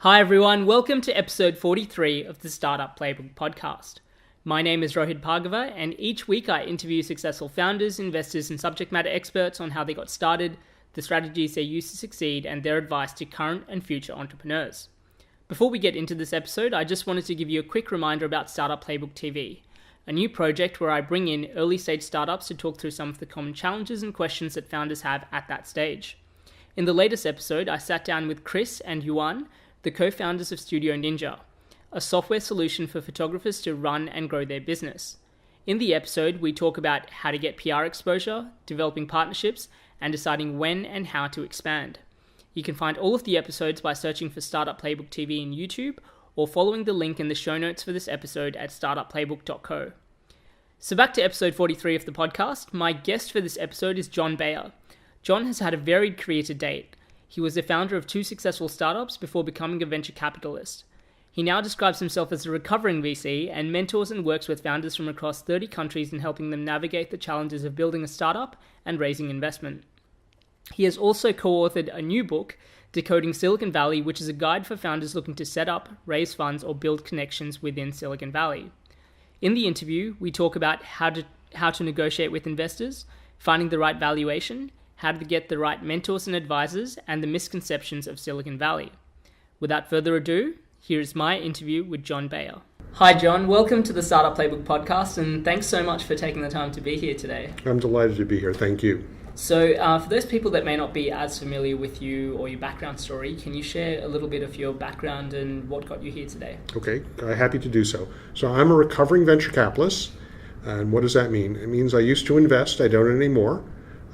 Hi everyone, welcome to episode 43 of the Startup Playbook Podcast. My name is Rohit Bhargava, and each week I interview successful founders, investors, and subject matter experts on how they got started, the strategies they use to succeed, and their advice to current and future entrepreneurs. Before we get into this episode, I just wanted to give you a quick reminder about Startup Playbook TV, a new project where I bring in early stage startups to talk through some of the common challenges and questions that founders have at that stage. In the latest episode, I sat down with Chris and Yuan, the co-founders of Studio Ninja, a software solution for photographers to run and grow their business. In the episode, we talk about how to get PR exposure, developing partnerships, and deciding when and how to expand. You can find all of the episodes by searching for Startup Playbook TV in YouTube or following the link in the show notes for this episode at startupplaybook.co. So back to episode 43 of the podcast. My guest for this episode is Jon Baer. Jon has had a varied career to date. He was the founder of 2 successful startups before becoming a venture capitalist. He now describes himself as a recovering VC and mentors and works with founders from across 30 countries in helping them navigate the challenges of building a startup and raising investment. He has also co-authored a new book, Decoding Silicon Valley, which is a guide for founders looking to set up, raise funds, or build connections within Silicon Valley. In the interview, we talk about how to negotiate with investors, finding the right valuation, how to get the right mentors and advisors, and the misconceptions of Silicon Valley. Without further ado, here is my interview with Jon Baer. Hi Jon, welcome to the Startup Playbook Podcast, and thanks so much for taking the time to be here today. I'm delighted to be here, thank you. So for those people that may not be as familiar with you or your background story, can you share a little bit of your background and what got you here today? Okay, happy to do so. So I'm a recovering venture capitalist, and what does that mean? It means I used to invest, I don't anymore.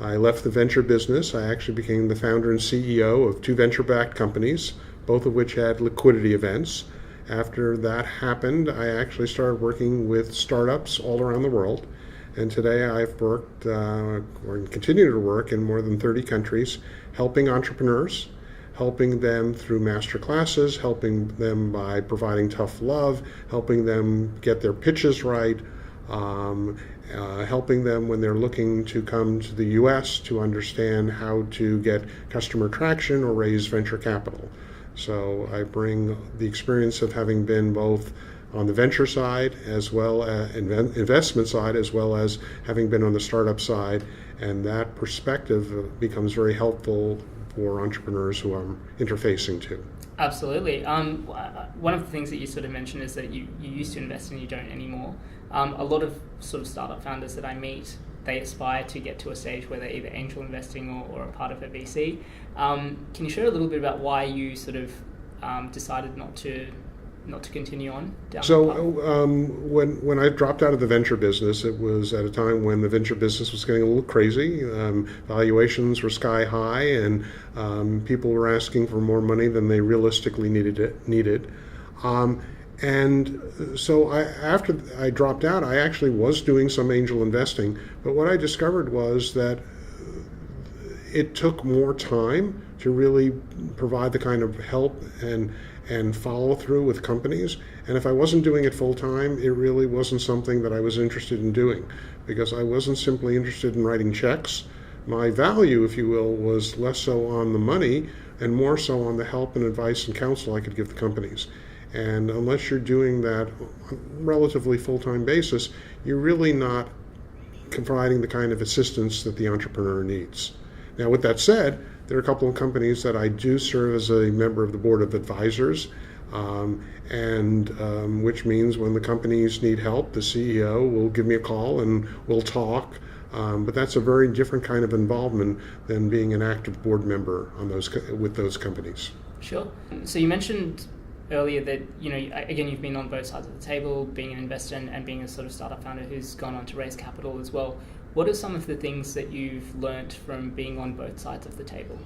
I left the venture business. I actually became the founder and CEO of 2 venture-backed companies, both of which had liquidity events. After that happened, I actually started working with startups all around the world. And today I've worked, or continue to work in more than 30 countries, helping entrepreneurs, helping them through master classes, helping them by providing tough love, helping them get their pitches right, helping them when they're looking to come to the U.S. to understand how to get customer traction or raise venture capital. So I bring the experience of having been both on the venture side as well as investment side, as well as having been on the startup side, and that perspective becomes very helpful for entrepreneurs who I'm interfacing to. Absolutely. One of the things that you sort of mentioned is that you used to invest and you don't anymore. A lot of sort of startup founders that I meet, they aspire to get to a stage where they're either angel investing or a part of a VC. Can you share a little bit about why you sort of decided not to continue on down So that path? when I dropped out of the venture business, it was at a time when the venture business was getting a little crazy. Valuations were sky high, and people were asking for more money than they realistically needed. And so after I dropped out, I actually was doing some angel investing. But what I discovered was that it took more time to really provide the kind of help and follow through with companies. And if I wasn't doing it full time, it really wasn't something that I was interested in doing, because I wasn't simply interested in writing checks. My value, if you will, was less so on the money and more so on the help and advice and counsel I could give the companies. And unless you're doing that on a relatively full-time basis, you're really not providing the kind of assistance that the entrepreneur needs. Now, with that said, there are a couple of companies that I do serve as a member of the board of advisors, which means when the companies need help, the CEO will give me a call and we'll talk. But that's a very different kind of involvement than being an active board member on with those companies. Sure. So you mentioned earlier that, again, you've been on both sides of the table, being an investor and being a sort of startup founder who's gone on to raise capital as well. What are some of the things that you've learned from being on both sides of the table?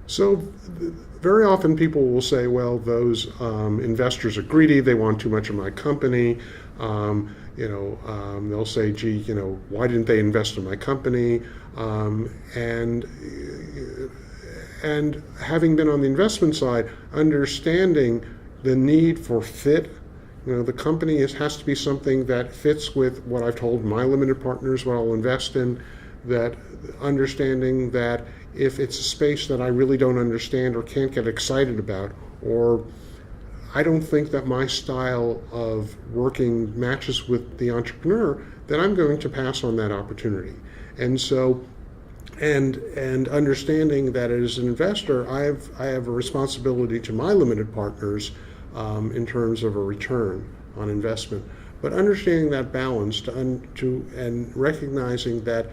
So very often people will say, well, those investors are greedy, they want too much of my company. They'll say, gee, why didn't they invest in my company? And having been on the investment side, understanding the need for fit. The company has to be something that fits with what I've told my limited partners what I'll invest in, that understanding that if it's a space that I really don't understand or can't get excited about, or I don't think that my style of working matches with the entrepreneur, then I'm going to pass on that opportunity. And so, and understanding that as an investor, I have a responsibility to my limited partners in terms of a return on investment. But understanding that balance and recognizing that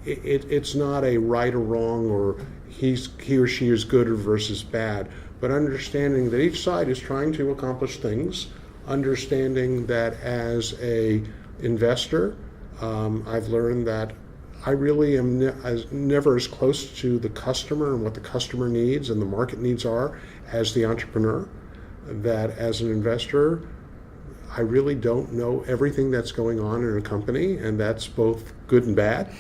it's not a right or wrong, or he or she is good or versus bad, but understanding that each side is trying to accomplish things, understanding that as a investor, I've learned that I really am never as close to the customer and what the customer needs and the market needs are as the entrepreneur. That as an investor, I really don't know everything that's going on in a company, and that's both good and bad.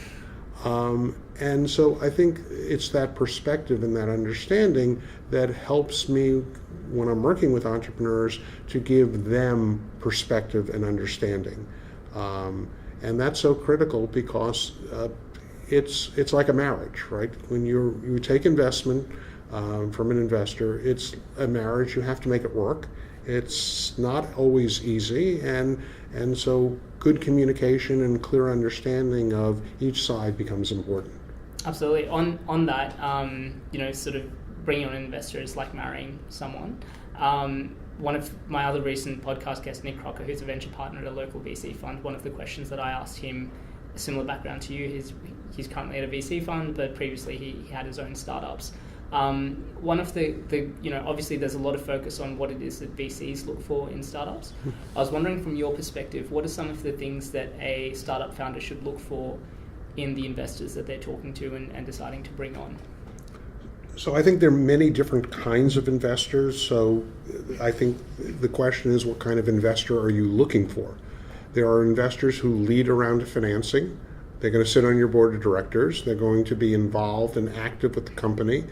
And so I think it's that perspective and that understanding that helps me when I'm working with entrepreneurs to give them perspective and understanding. And that's so critical because it's like a marriage, right? When you take investment from an investor, it's a marriage. You have to make it work. It's not always easy, and so good communication and clear understanding of each side becomes important. Absolutely. On that, sort of bringing on an investor is like marrying someone. One of my other recent podcast guests, Nick Crocker, who's a venture partner at a local VC fund, one of the questions that I asked him, a similar background to you, he's currently at a VC fund, but previously he had his own startups. One of the obviously there's a lot of focus on what it is that VCs look for in startups. I was wondering from your perspective, what are some of the things that a startup founder should look for in the investors that they're talking to and deciding to bring on? So I think there are many different kinds of investors. So I think the question is, what kind of investor are you looking for? There are investors who lead around financing. They're going to sit on your board of directors. They're going to be involved and active with the company.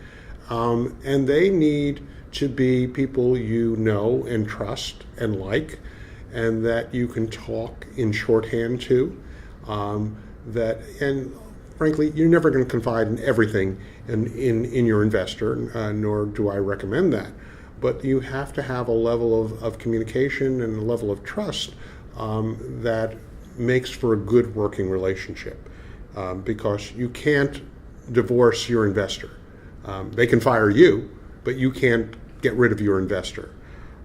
And they need to be people you know and trust and like, and that you can talk in shorthand to. And frankly, you're never going to confide in everything in your investor, nor do I recommend that. But you have to have a level of communication and a level of trust that makes for a good working relationship, because you can't divorce your investor. They can fire you, but you can't get rid of your investor.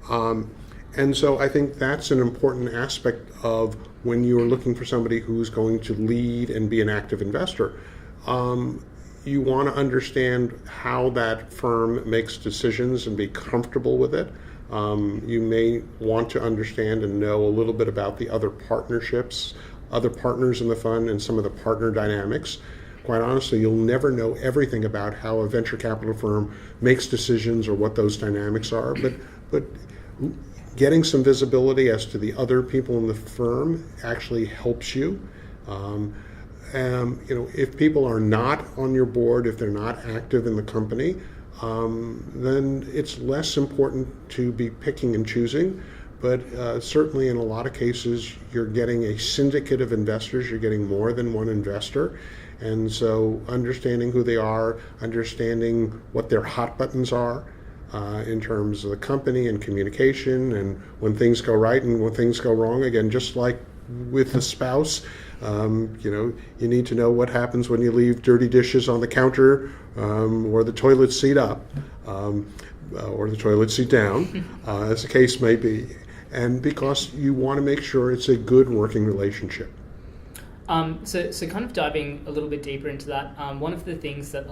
And so I think that's an important aspect of when you're looking for somebody who's going to lead and be an active investor. You want to understand how that firm makes decisions and be comfortable with it. You may want to understand and know a little bit about the other partnerships, other partners in the fund, and some of the partner dynamics. Quite honestly, you'll never know everything about how a venture capital firm makes decisions or what those dynamics are, but getting some visibility as to the other people in the firm actually helps you. If people are not on your board, if they're not active in the company, then it's less important to be picking and choosing. But certainly in a lot of cases, you're getting a syndicate of investors. You're getting more than one investor. And so understanding who they are, understanding what their hot buttons are in terms of the company and communication, and when things go right and when things go wrong, again, just like with a spouse, you need to know what happens when you leave dirty dishes on the counter, or the toilet seat up, or the toilet seat down, as the case may be. And because you want to make sure it's a good working relationship. So kind of diving a little bit deeper into that, one of the things that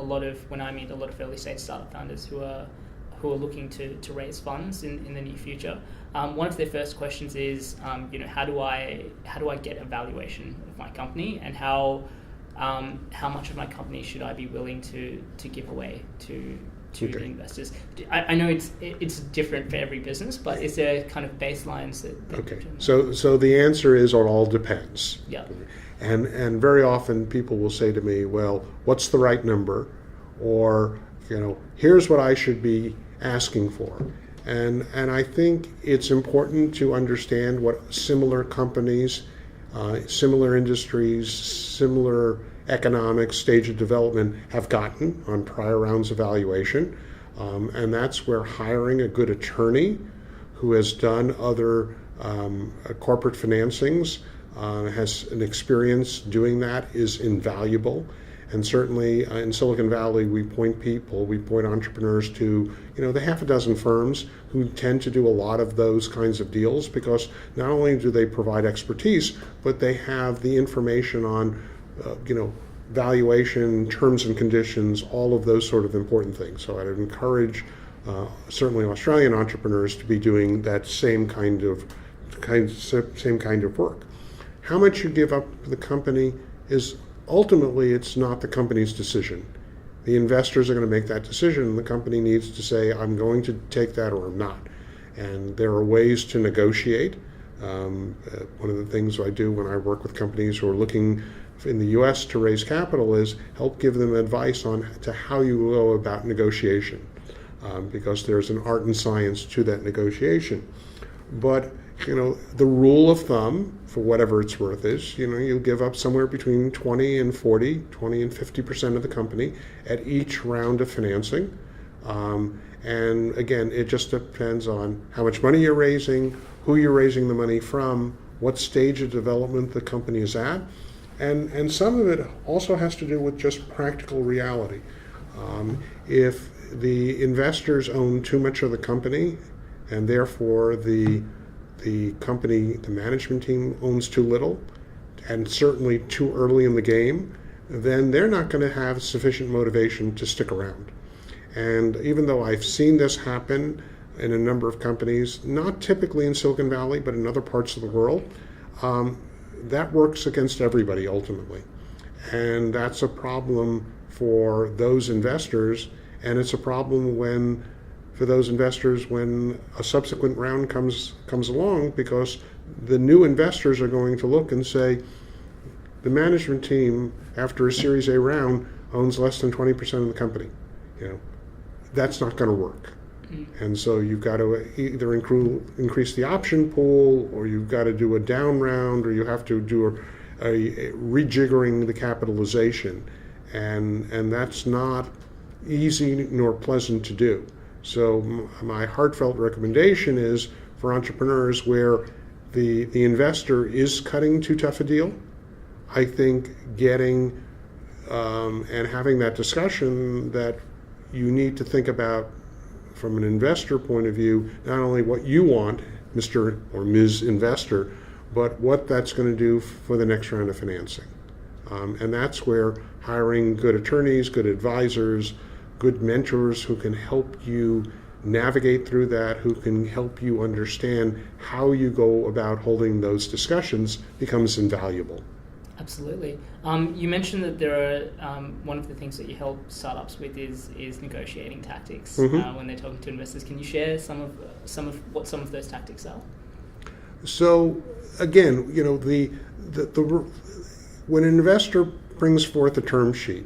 when I meet a lot of early stage startup founders who are looking to raise funds in the near future, one of their first questions is, how do I get a valuation of my company, and how much of my company should I be willing to give away to the investors? I know it's different for every business, but is there kind of baselines that okay. So the answer is, it all depends. Yeah. And very often people will say to me, well, what's the right number? Or, here's what I should be asking for. And I think it's important to understand what similar companies, similar industries, similar economic stage of development have gotten on prior rounds of valuation. And that's where hiring a good attorney who has done other corporate financings, has an experience doing that, is invaluable. And certainly in Silicon Valley, we point entrepreneurs to, the half a dozen firms who tend to do a lot of those kinds of deals, because not only do they provide expertise, but they have the information on, valuation, terms and conditions, all of those sort of important things. So I'd encourage certainly Australian entrepreneurs to be doing that same kind of work. How much you give up for the company is ultimately, it's not the company's decision. The investors are going to make that decision, and the company needs to say, I'm going to take that or I'm not. And there are ways to negotiate. One of the things I do when I work with companies who are looking in the U.S. to raise capital is help give them advice on to how you go about negotiation, because there's an art and science to that negotiation. But the rule of thumb, for whatever it's worth, is you'll give up somewhere between 20 and 50% of the company at each round of financing. And again, it just depends on how much money you're raising, who you're raising the money from, what stage of development the company is at. And some of it also has to do with just practical reality. If the investors own too much of the company, and therefore the company, the management team owns too little, and certainly too early in the game, then they're not going to have sufficient motivation to stick around. And even though I've seen this happen in a number of companies, not typically in Silicon Valley, but in other parts of the world, that works against everybody ultimately. And that's a problem for those investors, and it's a problem for those investors when a subsequent round comes along, because the new investors are going to look and say, the management team after a Series A round owns less than 20% of the company. That's not going to work. And so you've got to either increase the option pool, or you've got to do a down round, or you have to do a rejiggering the capitalization. And that's not easy nor pleasant to do. So my heartfelt recommendation is for entrepreneurs where the investor is cutting too tough a deal, I think getting and having that discussion that you need to think about from an investor point of view, not only what you want, Mr. or Ms. Investor, but what that's going to do for the next round of financing. And that's where hiring good attorneys, good advisors, good mentors who can help you navigate through that, who can help you understand how you go about holding those discussions becomes invaluable. Absolutely. You mentioned that there are one of the things that you help startups with is negotiating tactics when they're talking to investors. Can you share some of what some of those tactics are? So again, when an investor brings forth a term sheet,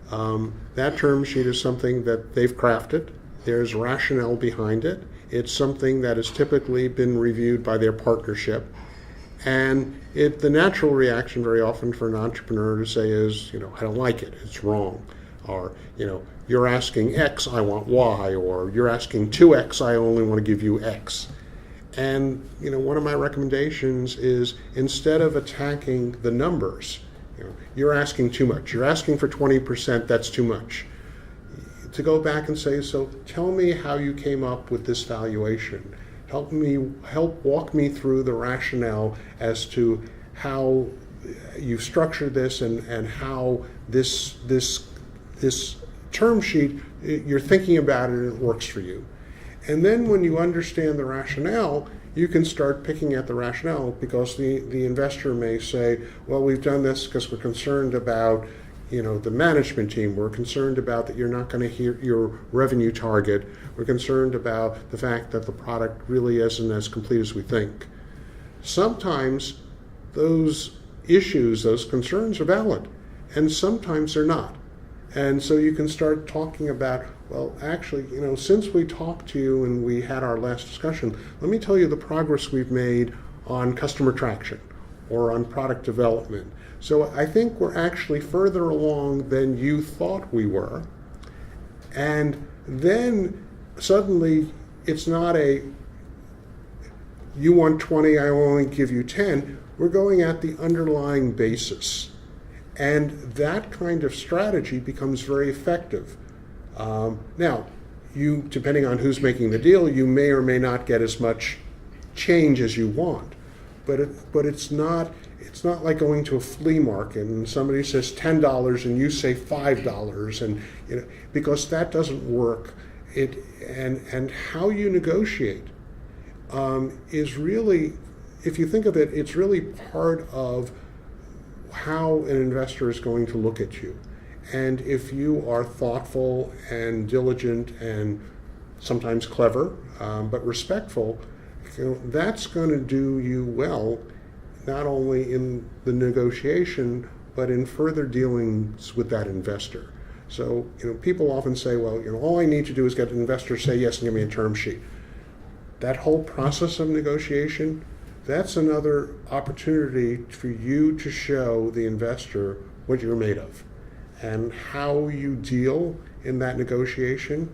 that term sheet is something that they've crafted. There's rationale behind it. It's something that has typically been reviewed by their partnership. And the natural reaction very often for an entrepreneur to say is, I don't like it, it's wrong. Or, you're asking X, I want Y. Or you're asking 2X, I only want to give you X. And, one of my recommendations is instead of attacking the numbers, you're asking too much. You're asking for 20%, that's too much. To go back and say, so tell me how you came up with this valuation. Help walk me through the rationale as to how you've structured this and how this term sheet, you're thinking about it and it works for you. And then when you understand the rationale, you can start picking at the rationale, because the investor may say, well, we've done this because we're concerned about the management team. We're concerned about that you're not going to hit your revenue target. We're concerned about the fact that the product really isn't as complete as we think. Sometimes those issues, those concerns are valid, and sometimes they're not. And so you can start talking about, well, actually, since we talked to you and we had our last discussion, let me tell you the progress we've made on customer traction or on product development. So I think we're actually further along than you thought we were. And then suddenly it's not a you want 20, I only give you 10. We're going at the underlying basis. And that kind of strategy becomes very effective. Now, you, depending on who's making the deal, you may or may not get as much change as you want. But it's not like going to a flea market and somebody says $10 and you say $5, and because that doesn't work. And how you negotiate is really, if you think of it, it's really part of how an investor is going to look at you. And if you are thoughtful and diligent and sometimes clever, but respectful, that's going to do you well, not only in the negotiation, but in further dealings with that investor. So, people often say, well, all I need to do is get an investor to say yes and give me a term sheet. That whole process of negotiation, that's another opportunity for you to show the investor what you're made of. And how you deal in that negotiation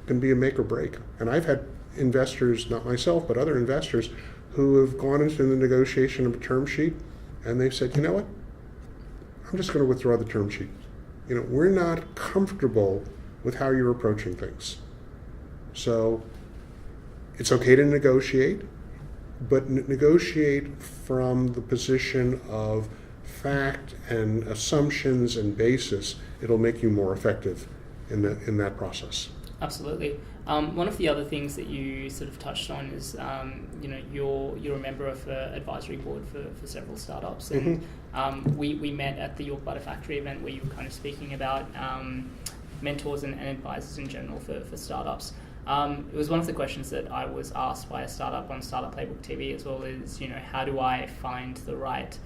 can be a make or break. And I've had investors, not myself, but other investors, who have gone into the negotiation of a term sheet, and they've said, you know what, I'm just going to withdraw the term sheet. We're not comfortable with how you're approaching things. So it's okay to negotiate, but negotiate from the position of fact and assumptions and basis. It'll make you more effective in that process. Absolutely. One of the other things that you sort of touched on is, you're a member of the advisory board for several startups, and we met at the York Butter Factory event where you were kind of speaking about mentors and advisors in general for startups. It was one of the questions that I was asked by a startup on Startup Playbook TV as well, is, how do I find the right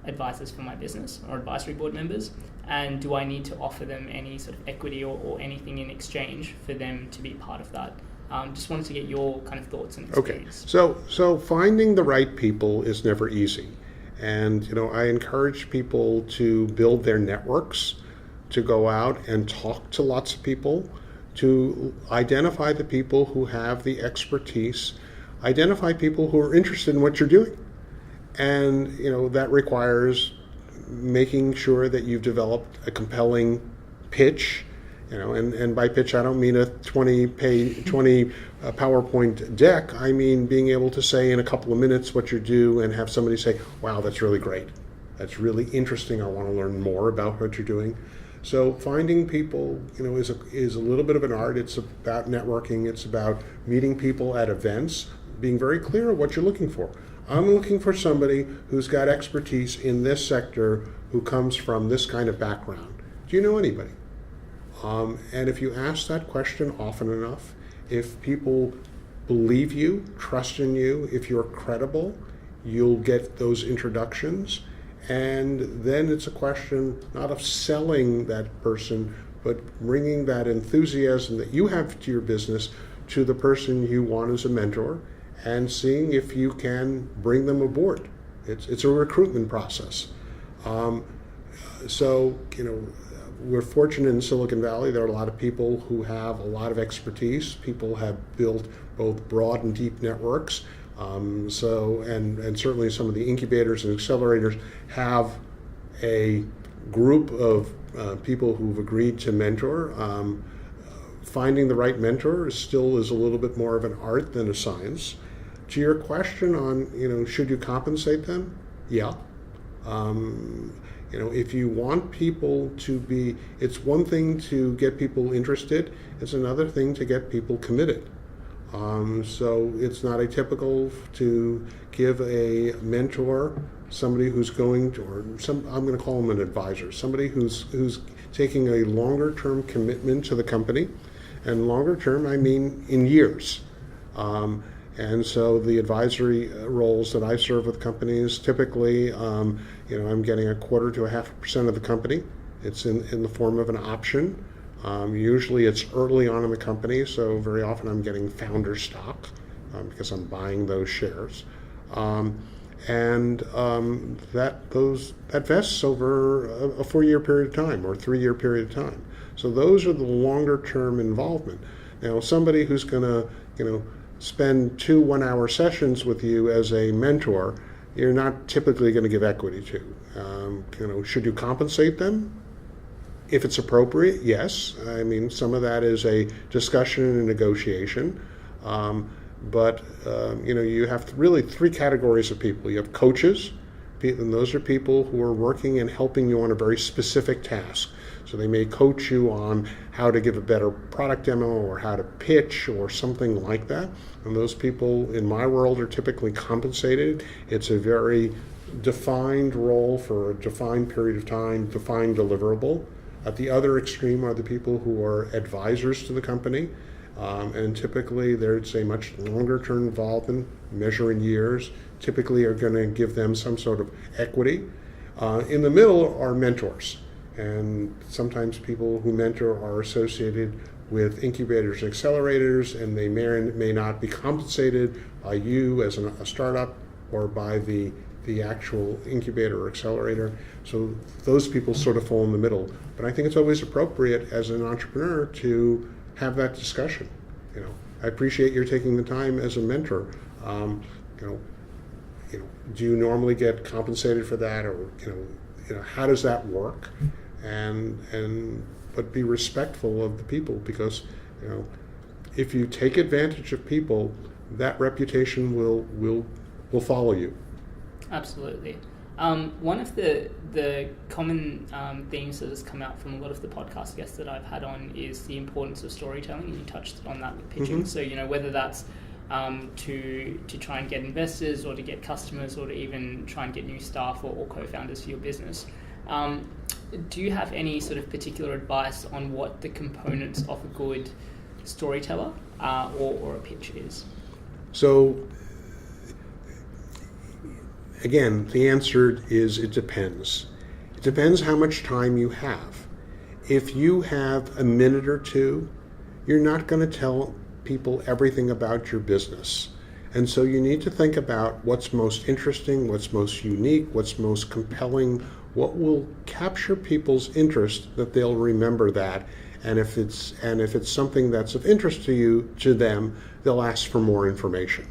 advisors for my business or advisory board members, and do I need to offer them any sort of equity or anything in exchange for them to be part of that? Just wanted to get your kind of thoughts and experience. Okay, so finding the right people is never easy, and I encourage people to build their networks, to go out and talk to lots of people, to identify the people who have the expertise, identify people who are interested in what you're doing. And that requires making sure that you've developed a compelling pitch. And by pitch I don't mean a 20 PowerPoint deck. I mean being able to say in a couple of minutes what you do and have somebody say, "Wow, that's really great. That's really interesting. I want to learn more about what you're doing." So finding people, is a little bit of an art. It's about networking. It's about meeting people at events, being very clear what you're looking for. I'm looking for somebody who's got expertise in this sector, who comes from this kind of background. Do you know anybody? And if you ask that question often enough, if people believe you, trust in you, if you're credible, you'll get those introductions. And then it's a question not of selling that person, but bringing that enthusiasm that you have to your business to the person you want as a mentor, and seeing if you can bring them aboard. It's a recruitment process. So we're fortunate in Silicon Valley. There are a lot of people who have a lot of expertise. People have built both broad and deep networks. And certainly some of the incubators and accelerators have a group of people who've agreed to mentor. Finding the right mentor still is a little bit more of an art than a science. To your question on, should you compensate them? Yeah. If you want people to be, it's one thing to get people interested, it's another thing to get people committed. So it's not atypical to give a mentor, somebody who's going to, I'm going to call them an advisor, somebody who's taking a longer term commitment to the company, and longer term I mean in years. And so the advisory roles that I serve with companies, typically, I'm getting 1/4 to 0.5% of the company. It's in the form of an option. Usually it's early on in the company, so very often I'm getting founder stock because I'm buying those shares. That vests over a 4-year period of time or 3-year period of time. So those are the longer term involvement. Now, somebody who's going to, spend 2 one-hour sessions with you as a mentor, you're not typically going to give equity to. Should you compensate them? If it's appropriate, yes. I mean, some of that is a discussion and a negotiation. But you have really 3 categories of people. You have coaches, and those are people who are working and helping you on a very specific task. So they may coach you on how to give a better product demo or how to pitch or something like that. And those people in my world are typically compensated. It's a very defined role for a defined period of time, defined deliverable. At the other extreme are the people who are advisors to the company. And typically there's a much longer term involvement, measure in years, typically are going to give them some sort of equity. In the middle are mentors. And sometimes people who mentor are associated with incubators and accelerators, and they may or may not be compensated by you as a startup or by the actual incubator or accelerator. So those people sort of fall in the middle. But I think it's always appropriate as an entrepreneur to have that discussion. I appreciate your taking the time as a mentor. Do you normally get compensated for that, or how does that work? But be respectful of the people, because if you take advantage of people, that reputation will follow you. Absolutely. One of the common themes that has come out from a lot of the podcast guests that I've had on is the importance of storytelling, and you touched on that with pitching. Mm-hmm. So whether that's to try and get investors, or to get customers, or to even try and get new staff or co-founders for your business. Do you have any sort of particular advice on what the components of a good storyteller or a pitch is? So, again, the answer is it depends. It depends how much time you have. If you have a minute or two, you're not going to tell people everything about your business. And so you need to think about what's most interesting, what's most unique, what's most compelling, what will capture people's interest that they'll remember that. And if it's something that's of interest to them, they'll ask for more information.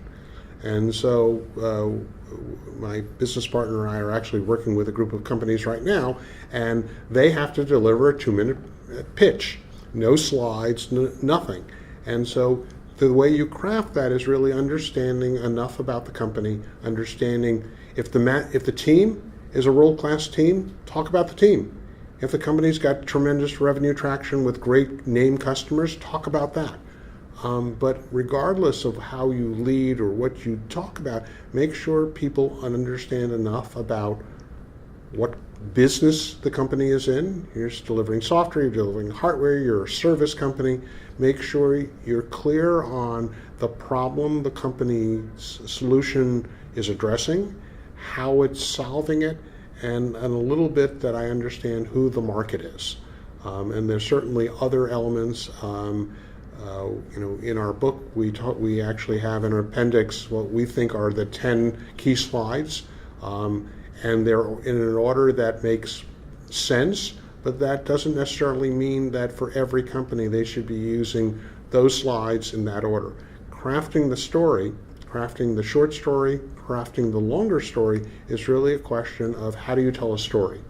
And so my business partner and I are actually working with a group of companies right now, and they have to deliver a 2-minute pitch, no slides, nothing. And so the way you craft that is really understanding enough about the company, understanding if the team is a world-class team, talk about the team. If the company's got tremendous revenue traction with great name customers, talk about that. But regardless of how you lead or what you talk about, make sure people understand enough about what business the company is in. You're delivering software, you're delivering hardware, you're a service company. Make sure you're clear on the problem the company's solution is addressing, how it's solving it, and a little bit that I understand who the market is. And there's certainly other elements. In our book, we actually have in our appendix what we think are the 10 key slides, and they're in an order that makes sense, but that doesn't necessarily mean that for every company they should be using those slides in that order. Crafting the story, crafting the short story, crafting the longer story is really a question of how do you tell a story.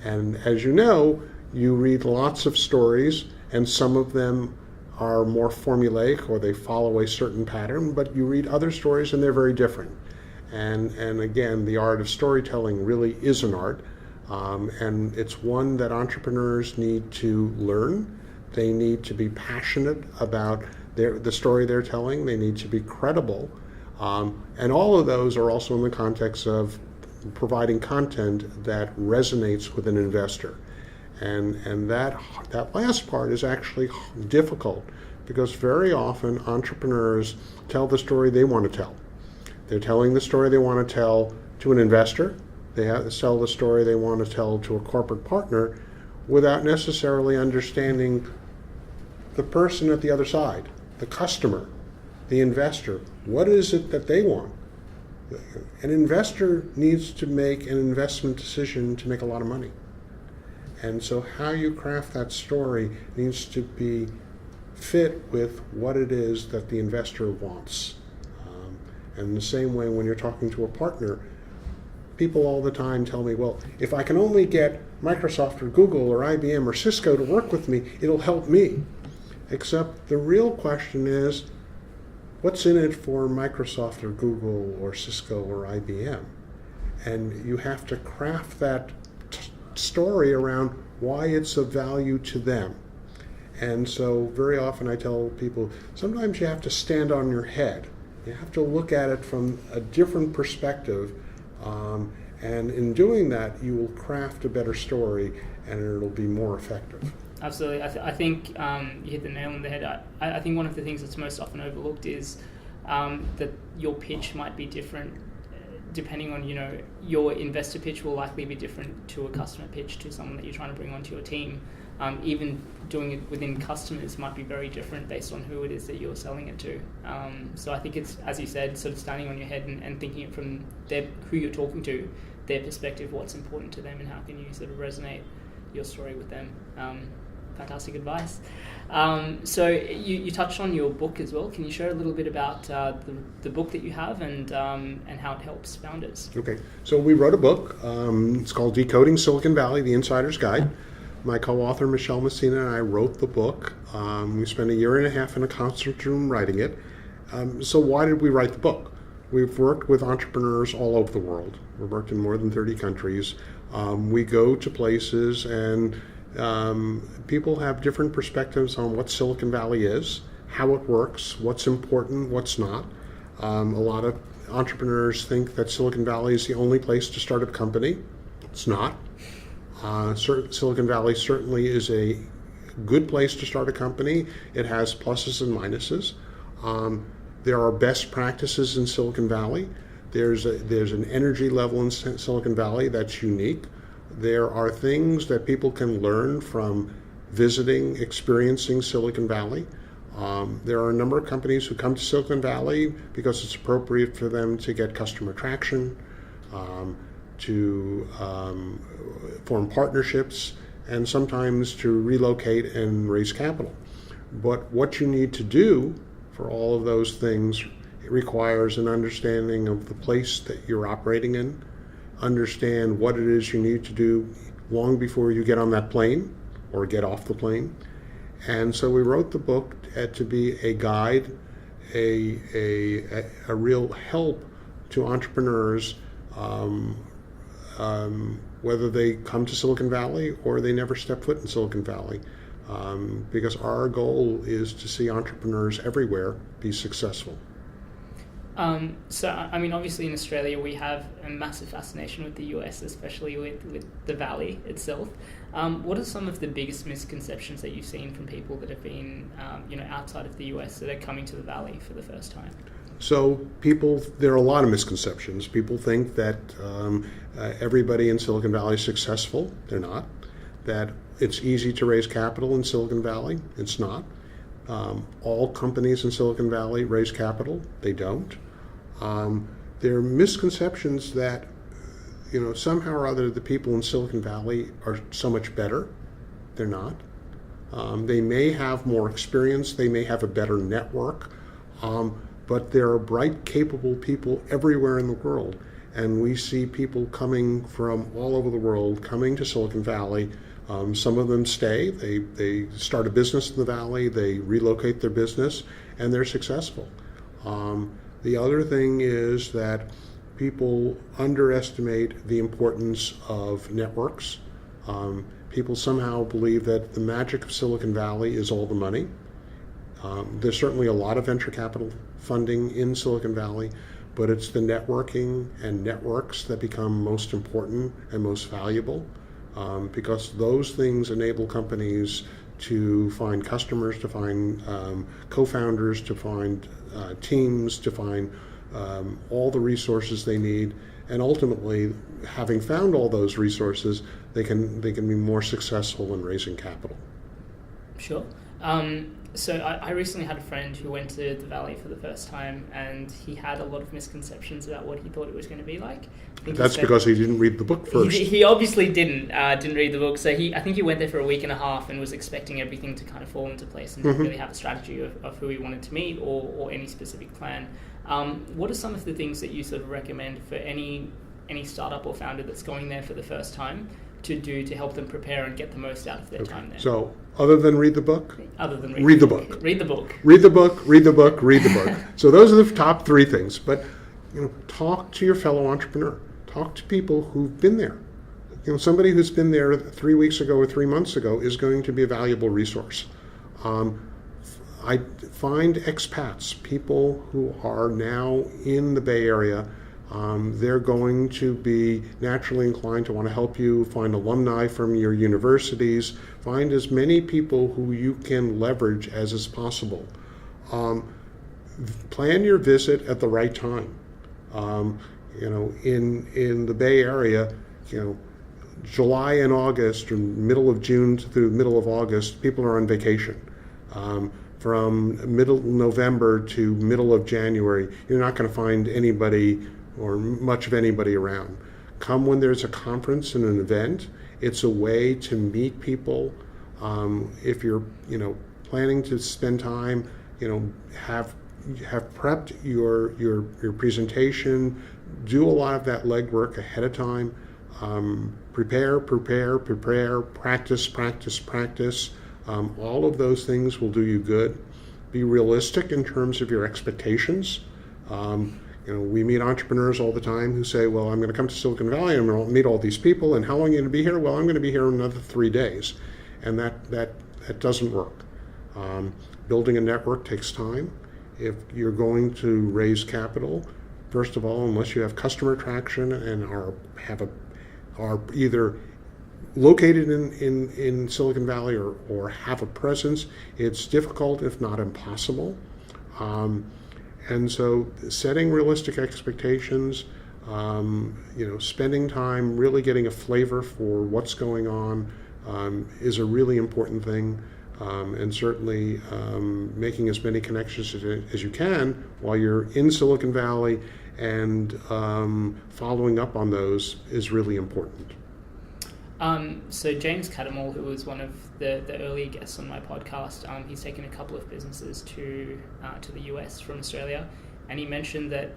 And as you know, you read lots of stories, and some of them are more formulaic or they follow a certain pattern, but you read other stories and they're very different. And again, the art of storytelling really is an art, and it's one that entrepreneurs need to learn. They need to be passionate about the story they're telling. They need to be credible. And all of those are also in the context of providing content that resonates with an investor. And that last part is actually difficult, because very often entrepreneurs tell the story they want to tell. They're telling the story they want to tell to an investor. They have to tell the story they want to tell to a corporate partner without necessarily understanding the person at the other side, the customer, the investor. What is it that they want? An investor needs to make an investment decision to make a lot of money. And so how you craft that story needs to be fit with what it is that the investor wants. And the same way when you're talking to a partner, people all the time tell me, well, if I can only get Microsoft or Google or IBM or Cisco to work with me, it'll help me. Except the real question is, what's in it for Microsoft or Google or Cisco or IBM? And you have to craft that story around why it's of value to them. And so very often I tell people, sometimes you have to stand on your head. You have to look at it from a different perspective. And in doing that, you will craft a better story and it'll be more effective. Absolutely. I think you hit the nail on the head. I think one of the things that's most often overlooked is that your pitch might be different depending on, your investor pitch will likely be different to a customer pitch, to someone that you're trying to bring onto your team. Even doing it within customers might be very different based on who it is that you're selling it to. So I think it's, as you said, sort of standing on your head and thinking it from who you're talking to, their perspective, what's important to them, and how can you sort of resonate your story with them. Fantastic advice. So you touched on your book as well. Can you share a little bit about the book that you have and how it helps founders? Okay, so we wrote a book. It's called Decoding Silicon Valley, The Insider's Guide. My co-author, Michelle Messina, and I wrote the book. We spent 1.5 years in a conference room writing it. So why did we write the book? We've worked with entrepreneurs all over the world. We've worked in more than 30 countries. We go to places and people have different perspectives on what Silicon Valley is, how it works, what's important, what's not. A lot of entrepreneurs think that Silicon Valley is the only place to start a company. It's not. Silicon Valley certainly is a good place to start a company. It has pluses and minuses. There are best practices in Silicon Valley. There's an energy level in Silicon Valley that's unique. There are things that people can learn from visiting, experiencing Silicon Valley. There are a number of companies who come to Silicon Valley because it's appropriate for them to get customer traction, to form partnerships, and sometimes to relocate and raise capital. But what you need to do for all of those things, it requires an understanding of the place that you're operating in, understand what it is you need to do long before you get on that plane or get off the plane. And so we wrote the book to be a guide, a real help to entrepreneurs, whether they come to Silicon Valley or they never step foot in Silicon Valley. Because our goal is to see entrepreneurs everywhere be successful. So, I mean, obviously in Australia we have a massive fascination with the US, especially with the Valley itself. What are some of the biggest misconceptions that you've seen from people that have been, outside of the US that are coming to the Valley for the first time? So there are a lot of misconceptions. People think that everybody in Silicon Valley is successful. They're not. That it's easy to raise capital in Silicon Valley. It's not. All companies in Silicon Valley raise capital. They don't. There are misconceptions that, somehow or other the people in Silicon Valley are so much better. They're not. They may have more experience. They may have a better network. But there are bright, capable people everywhere in the world. And we see people coming from all over the world, coming to Silicon Valley. Some of them stay. They start a business in the Valley. They relocate their business, and they're successful. The other thing is that people underestimate the importance of networks. People somehow believe that the magic of Silicon Valley is all the money. There's certainly a lot of venture capital funding in Silicon Valley, but it's the networking and networks that become most important and most valuable, because those things enable companies to find customers, to find co-founders, to find teams, to find all the resources they need, and ultimately, having found all those resources, they can be more successful in raising capital. Sure. So I recently had a friend who went to the Valley for the first time, and he had a lot of misconceptions about what he thought it was going to be like. That's because he didn't read the book first. He obviously didn't read the book. So I think he went there for a week and a half and was expecting everything to kind of fall into place and didn't really have a strategy of who he wanted to meet or any specific plan. What are some of the things that you sort of recommend for any startup or founder that's going there for the first time to do to help them prepare and get the most out of their time there? So, other than read the book? Other than read the book. Read the book. Read the book, read the book, read the book. So those are the top three things. But, talk to your fellow entrepreneur. Talk to people who've been there. Somebody who's been there 3 weeks ago or 3 months ago is going to be a valuable resource. I find expats, people who are now in the Bay Area. They're going to be naturally inclined to want to help you find alumni from your universities, find as many people who you can leverage as is possible. Plan your visit at the right time. In the Bay Area, July and August, or middle of June through middle of August, people are on vacation. From middle November to middle of January, you're not going to find anybody or much of anybody around. Come when there's a conference and an event. It's a way to meet people. If you're, planning to spend time, have prepped your presentation. Do a lot of that legwork ahead of time. Prepare. Practice. All of those things will do you good. Be realistic in terms of your expectations. We meet entrepreneurs all the time who say, well, I'm going to come to Silicon Valley and I'm going to meet all these people, and how long are you going to be here? Well, I'm going to be here another 3 days. And that doesn't work. Building a network takes time. If you're going to raise capital, first of all, unless you have customer traction and are either located in Silicon Valley or have a presence, it's difficult, if not impossible. And so setting realistic expectations, spending time really getting a flavor for what's going on is a really important thing. And certainly making as many connections as you can while you're in Silicon Valley and following up on those is really important. So James Cattermole, who was one of the earlier guests on my podcast, he's taken a couple of businesses to the US from Australia, and he mentioned that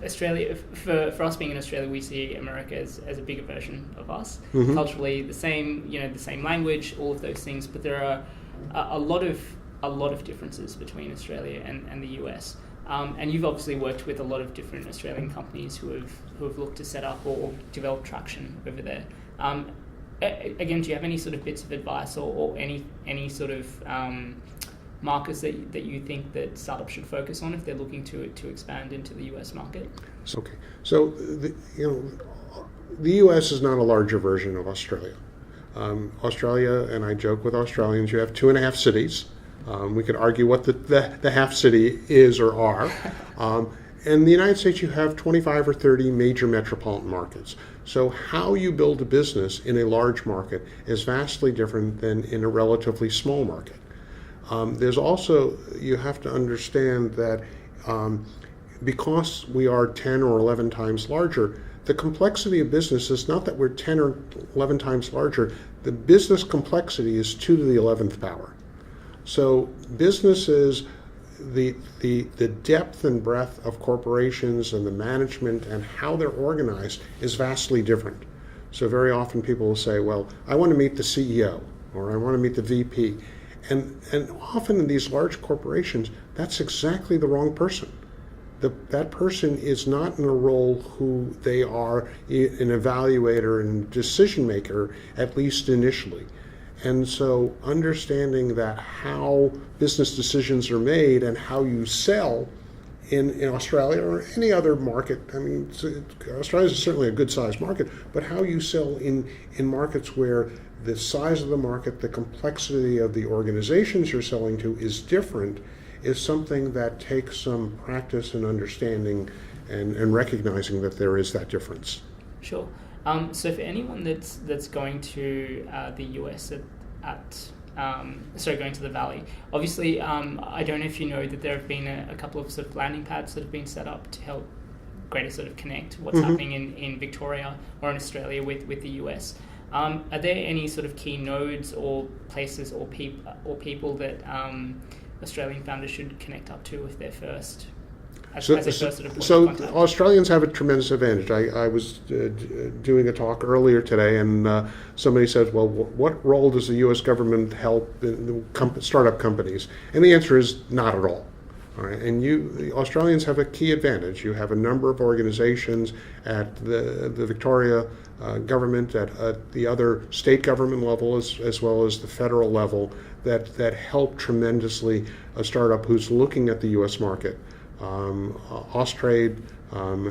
Australia, for us being in Australia, we see America as a bigger version of us. Mm-hmm. Culturally, the same language, all of those things, but there are a lot of differences between Australia and the US. And you've obviously worked with a lot of different Australian companies who have looked to set up or develop traction over there. Again, do you have any sort of bits of advice or any sort of markers that you think that startups should focus on if they're looking to expand into the US market? Okay, so the US is not a larger version of Australia. Australia, and I joke with Australians, you have 2.5 cities. We could argue what the half city is or are. In the United States, you have 25 or 30 major metropolitan markets. So how you build a business in a large market is vastly different than in a relatively small market. There's also, you have to understand that because we are 10 or 11 times larger, the complexity of business is not that we're 10 or 11 times larger. The business complexity is 2 to the 11th power. So businesses, the depth and breadth of corporations and the management and how they're organized is vastly different. So very often people will say, well, I want to meet the CEO or I want to meet the VP. And often in these large corporations, that's exactly the wrong person. That person is not in a role who they are an evaluator and decision maker, at least initially. And so understanding that how business decisions are made and how you sell in Australia or any other market, I mean, Australia is certainly a good-sized market, but how you sell in markets where the size of the market, the complexity of the organizations you're selling to is different, is something that takes some practice and understanding and recognizing that there is that difference. Sure. So for anyone that's going to the US at going to the Valley. Obviously, I don't know if you know that there have been a couple of sort of landing pads that have been set up to help greater sort of connect what's happening in Victoria or in Australia with the US. Are there any sort of key nodes or places or people that Australian founders should connect up to if they're first? So Australians have a tremendous advantage. I was doing a talk earlier today, and somebody said, well, what role does the U.S. government help startup companies? And the answer is not at all. All right. And the Australians have a key advantage. You have a number of organizations at the Victoria government, at the other state government level, as well as the federal level, that help tremendously a startup who's looking at the U.S. market. Austrade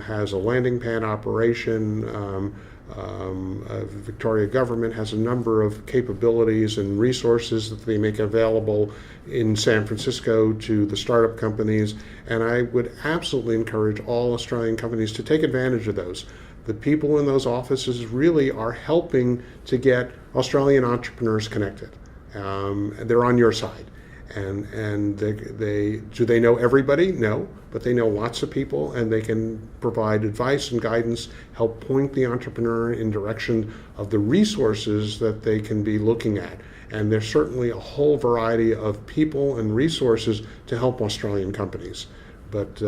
has a landing pad operation. The Victoria government has a number of capabilities and resources that they make available in San Francisco to the startup companies, and I would absolutely encourage all Australian companies to take advantage of those. The people in those offices really are helping to get Australian entrepreneurs connected. They're on your side. And they know everybody? No, but they know lots of people, and they can provide advice and guidance, help point the entrepreneur in direction of the resources that they can be looking at. And there's certainly a whole variety of people and resources to help Australian companies. But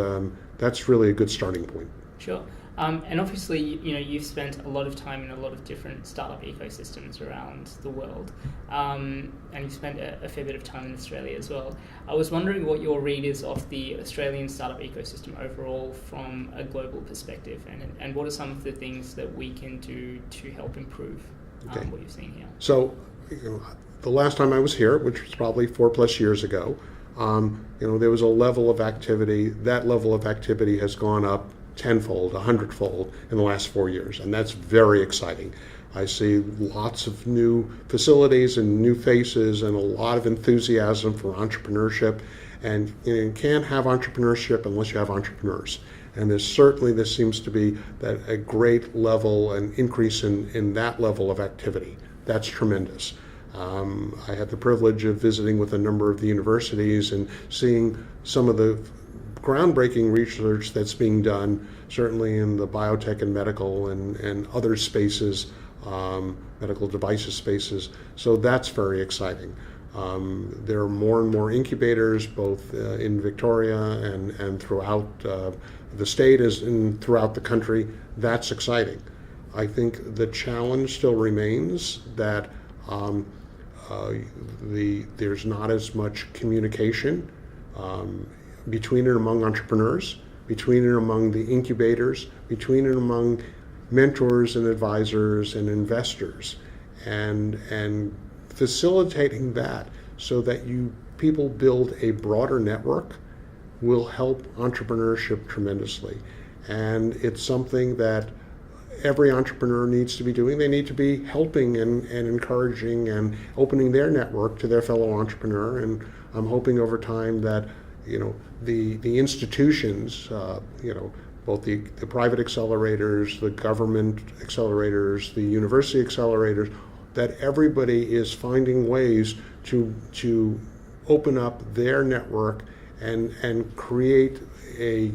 that's really a good starting point. Sure. And obviously, you've spent a lot of time in a lot of different startup ecosystems around the world, and you've spent a fair bit of time in Australia as well. I was wondering what your read is of the Australian startup ecosystem overall from a global perspective, and what are some of the things that we can do to help improve what you've seen here? So, the last time I was here, which was probably 4+ years ago, there was a level of activity. That level of activity has gone up tenfold, 100-fold in the last 4 years, and that's very exciting. I see lots of new facilities and new faces and a lot of enthusiasm for entrepreneurship, and you can't have entrepreneurship unless you have entrepreneurs. And this seems to be that a great level and increase in that level of activity. That's tremendous. I had the privilege of visiting with a number of the universities and seeing some of the groundbreaking research that's being done, certainly in the biotech and medical and other spaces, medical devices spaces. So that's very exciting. There are more and more incubators, both in Victoria and throughout the state and throughout the country. That's exciting. I think the challenge still remains that there's not as much communication between and among entrepreneurs, between and among the incubators, between and among mentors and advisors and investors, and facilitating that so that people build a broader network will help entrepreneurship tremendously. And it's something that every entrepreneur needs to be doing. They need to be helping and encouraging and opening their network to their fellow entrepreneur. And I'm hoping over time that the institutions, both the private accelerators, the government accelerators, the university accelerators, that everybody is finding ways to open up their network and create a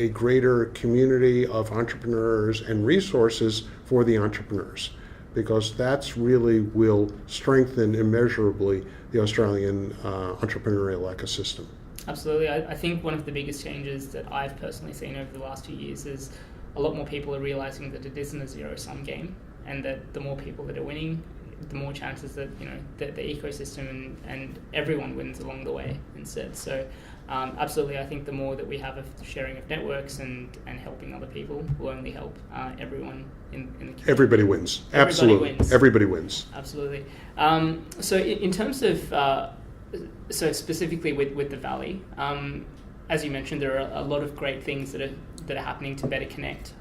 greater community of entrepreneurs and resources for the entrepreneurs, because that's really will strengthen immeasurably the Australian entrepreneurial ecosystem. Absolutely. I think one of the biggest changes that I've personally seen over the last 2 years is a lot more people are realizing that it isn't a zero-sum game, and that the more people that are winning, the more chances that the ecosystem and everyone wins along the way instead. So absolutely, I think the more that we have of sharing of networks and helping other people will only help everyone in the community. Everybody wins. Absolutely. Everybody wins. Absolutely. So in terms of so specifically with the Valley, as you mentioned, there are a lot of great things that are happening to better connect,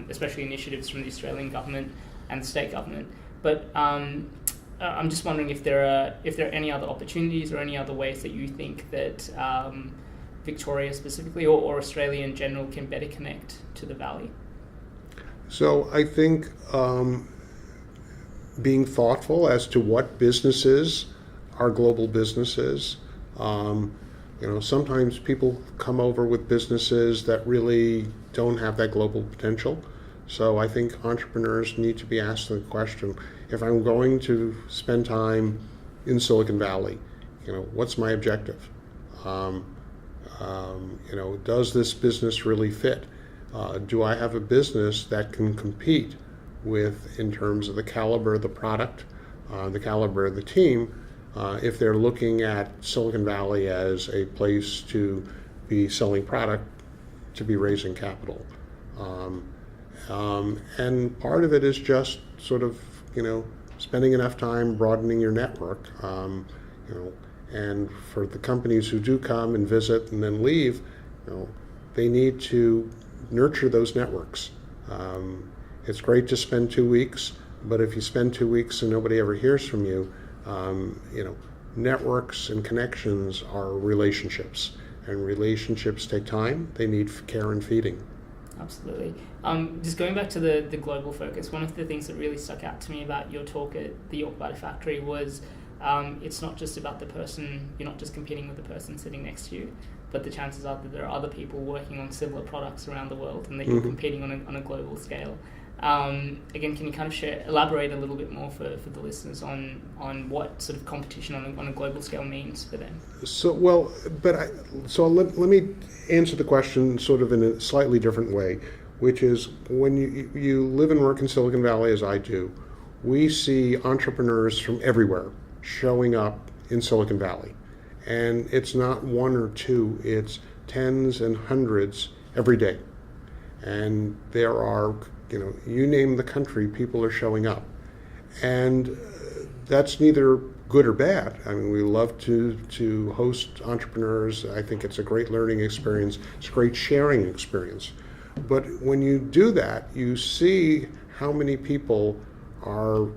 especially initiatives from the Australian government and the state government. But I'm just wondering if there are any other opportunities or any other ways that you think that Victoria specifically or Australia in general can better connect to the Valley. So I think being thoughtful as to what businesses are global businesses. Sometimes people come over with businesses that really don't have that global potential. So I think entrepreneurs need to be asked the question, if I'm going to spend time in Silicon Valley, what's my objective? Does this business really fit? Do I have a business that can compete with, in terms of the caliber of the product, the caliber of the team, if they're looking at Silicon Valley as a place to be selling product, to be raising capital? And part of it is just sort of, spending enough time broadening your network. And for the companies who do come and visit and then leave, they need to nurture those networks. It's great to spend 2 weeks, but if you spend 2 weeks and nobody ever hears from you, networks and connections are relationships, and relationships take time. They need care and feeding. Absolutely. Just going back to the global focus, one of the things that really stuck out to me about your talk at the York Butter Factory was it's not just about the person, you're not just competing with the person sitting next to you, but the chances are that there are other people working on similar products around the world and that you're competing on a global scale. Again, can you kind of elaborate a little bit more for the listeners on what sort of competition on a global scale means for them? Let me answer the question sort of in a slightly different way, which is when you live and work in Silicon Valley, as I do, we see entrepreneurs from everywhere showing up in Silicon Valley. And it's not one or two, it's tens and hundreds every day. And there are, you name the country, people are showing up. And that's neither good or bad. I mean, we love to host entrepreneurs. I think it's a great learning experience. It's a great sharing experience. But when you do that, you see how many people are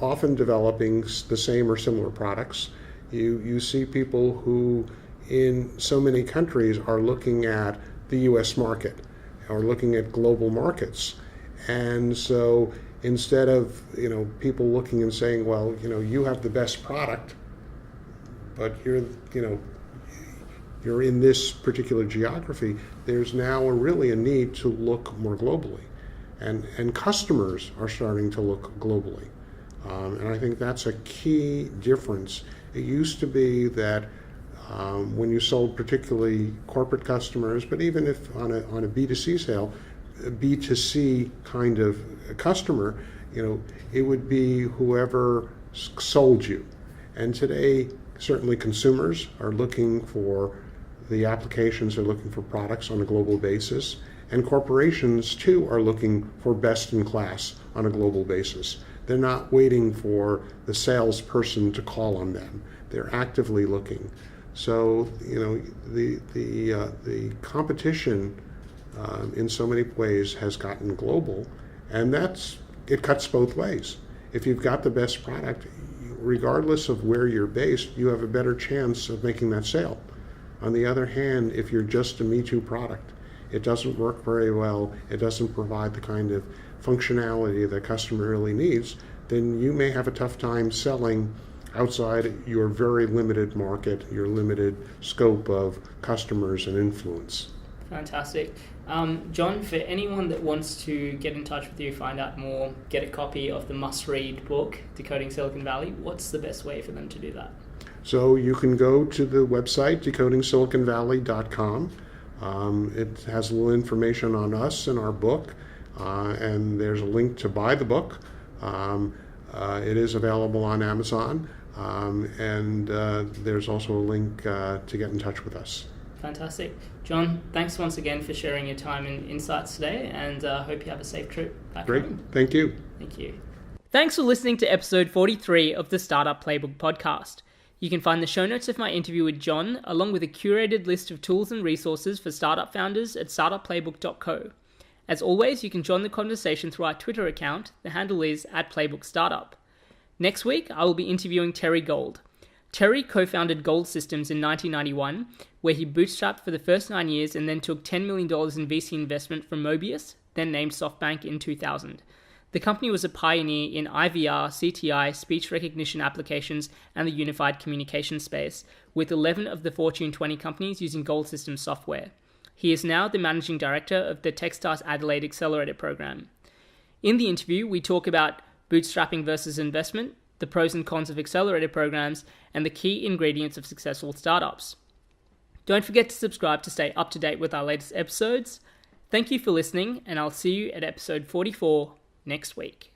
often developing the same or similar products. You see people who in so many countries are looking at the US market or looking at global markets. And so instead of people looking and saying, well, you have the best product, but you're in this particular geography, there's now really a need to look more globally. And customers are starting to look globally. And I think that's a key difference. It used to be that when you sold particularly corporate customers, but even if on a B2C sale, a B2C kind of customer, it would be whoever sold you. And today, certainly consumers are looking for the applications, they're looking for products on a global basis. And corporations, too, are looking for best in class on a global basis. They're not waiting for the salesperson to call on them. They're actively looking. So, the competition in so many ways has gotten global, and it cuts both ways. If you've got the best product, regardless of where you're based, you have a better chance of making that sale. On the other hand, if you're just a Me Too product, it doesn't work very well, it doesn't provide the kind of functionality the customer really needs, then you may have a tough time selling outside your very limited market, your limited scope of customers and influence. Fantastic. Jon, for anyone that wants to get in touch with you, find out more, get a copy of the must-read book, Decoding Silicon Valley, what's the best way for them to do that? So you can go to the website, decodingsiliconvalley.com. It has a little information on us and our book, and there's a link to buy the book. It is available on Amazon, and there's also a link to get in touch with us. Fantastic. Jon, thanks once again for sharing your time and insights today, and hope you have a safe trip back home. Great. Thank you. Thank you. Thanks for listening to episode 43 of the Startup Playbook Podcast. You can find the show notes of my interview with Jon, along with a curated list of tools and resources for startup founders at startupplaybook.co. As always, you can join the conversation through our Twitter account. The handle is @PlaybookStartup. Next week, I will be interviewing Terry Gold. Terry co-founded Gold Systems in 1991, where he bootstrapped for the first 9 years and then took $10 million in VC investment from Mobius, then named SoftBank, in 2000. The company was a pioneer in IVR, CTI, speech recognition applications, and the unified communication space, with 11 of the Fortune 20 companies using Gold Systems software. He is now the managing director of the Techstars Adelaide Accelerator program. In the interview, we talk about bootstrapping versus investment, the pros and cons of accelerator programs, and the key ingredients of successful startups. Don't forget to subscribe to stay up to date with our latest episodes. Thank you for listening, and I'll see you at episode 44 next week.